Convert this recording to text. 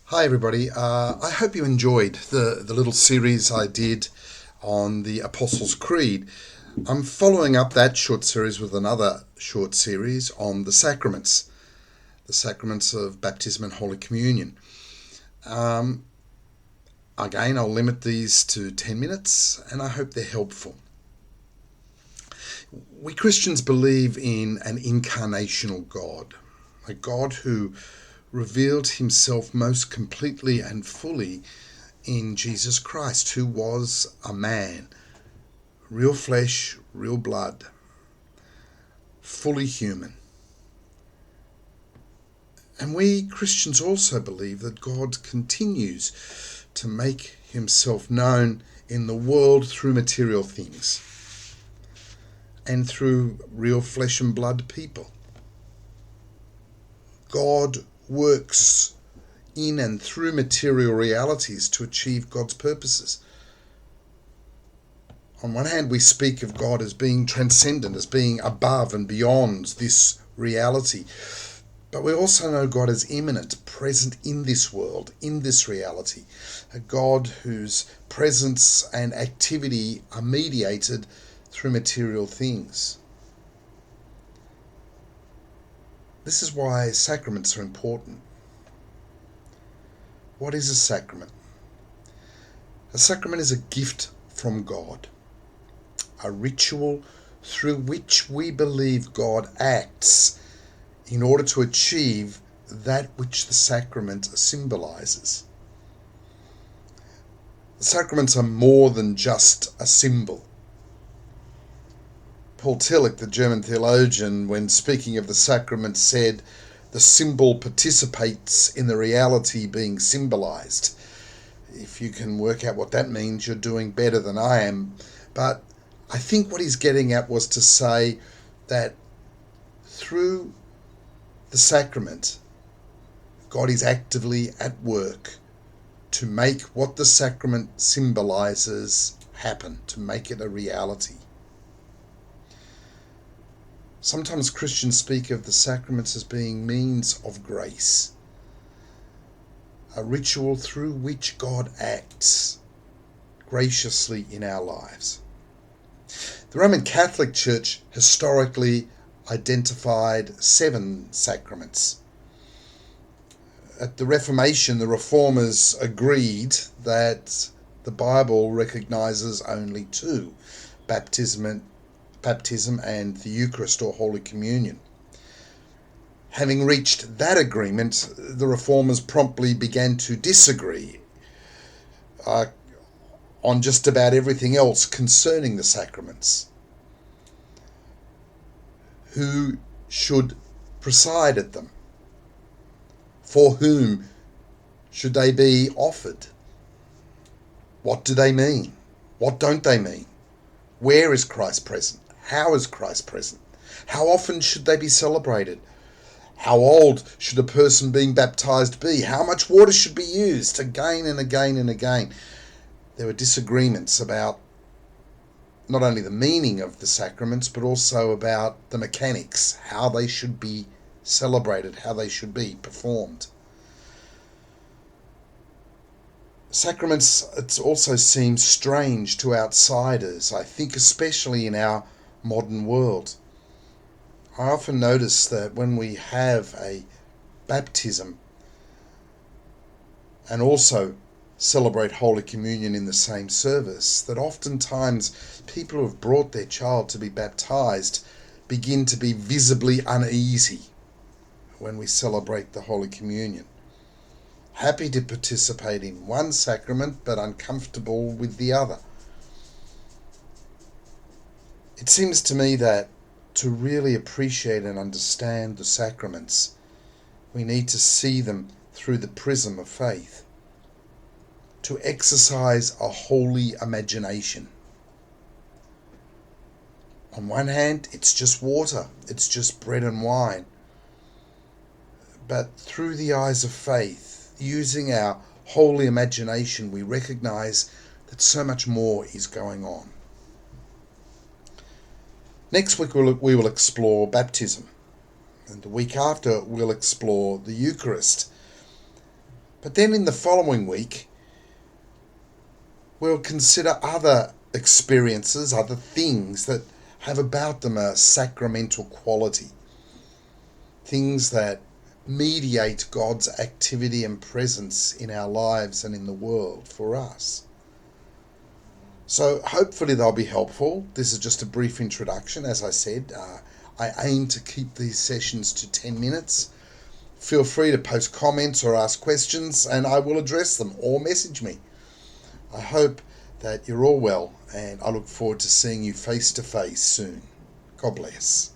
Hi, everybody. I hope you enjoyed the little series I did on the Apostles' Creed. I'm following up that short series with another short series on the sacraments of baptism and Holy Communion. Um, Again, I'll limit these to 10 minutes and I hope they're helpful. We Christians believe in an incarnational God, a God who revealed himself most completely and fully in Jesus Christ, who was a man, real flesh, real blood, fully human. And we Christians also believe that God continues to make himself known in the world through material things and through real flesh and blood people. God works in and through material realities to achieve God's purposes. On one hand, we speak of God as being transcendent, as being above and beyond this reality. But we also know God as immanent, present in this world, in this reality. A God whose presence and activity are mediated through material things. This is why sacraments are important. What is a sacrament? A sacrament is a gift from God, a ritual through which we believe God acts in order to achieve that which the sacrament symbolizes. The sacraments are more than just a symbol. Paul Tillich, the German theologian, when speaking of the sacrament, said, "The symbol participates in the reality being symbolized." If you can work out what that means, you're doing better than I am. But I think what he's getting at was to say that through the sacrament, God is actively at work to make what the sacrament symbolizes happen, to make it a reality. Sometimes Christians speak of the sacraments as being means of grace, a ritual through which God acts graciously in our lives. The Roman Catholic Church historically identified 7 sacraments. At the Reformation, the Reformers agreed that the Bible recognizes only 2, baptism and the Eucharist or Holy Communion. Having reached that agreement, the Reformers promptly began to disagree on just about everything else concerning the sacraments. Who should preside at them? For whom should they be offered? What do they mean? What don't they mean? Where is Christ present? How is Christ present? How often should they be celebrated? How old should a person being baptized be? How much water should be used? Again and again and again. There were disagreements about not only the meaning of the sacraments, but also about the mechanics, how they should be celebrated, how they should be performed. Sacraments, it also seems strange to outsiders, I think especially in our modern world. I often notice that when we have a baptism and also celebrate Holy Communion in the same service, that oftentimes people who have brought their child to be baptized begin to be visibly uneasy when we celebrate the Holy Communion. Happy to participate in one sacrament, but uncomfortable with the other. It seems to me that to really appreciate and understand the sacraments, we need to see them through the prism of faith, to exercise a holy imagination. On one hand, it's just water, it's just bread and wine. But through the eyes of faith, using our holy imagination, we recognize that so much more is going on. Next week we will explore baptism, and the week after we'll explore the Eucharist. But then in the following week, we'll consider other experiences, other things that have about them a sacramental quality. Things that mediate God's activity and presence in our lives and in the world for us. So hopefully they'll be helpful. This is just a brief introduction. As I said, I aim to keep these sessions to 10 minutes. Feel free to post comments or ask questions and I will address them or message me. I hope that you're all well and I look forward to seeing you face to face soon. God bless.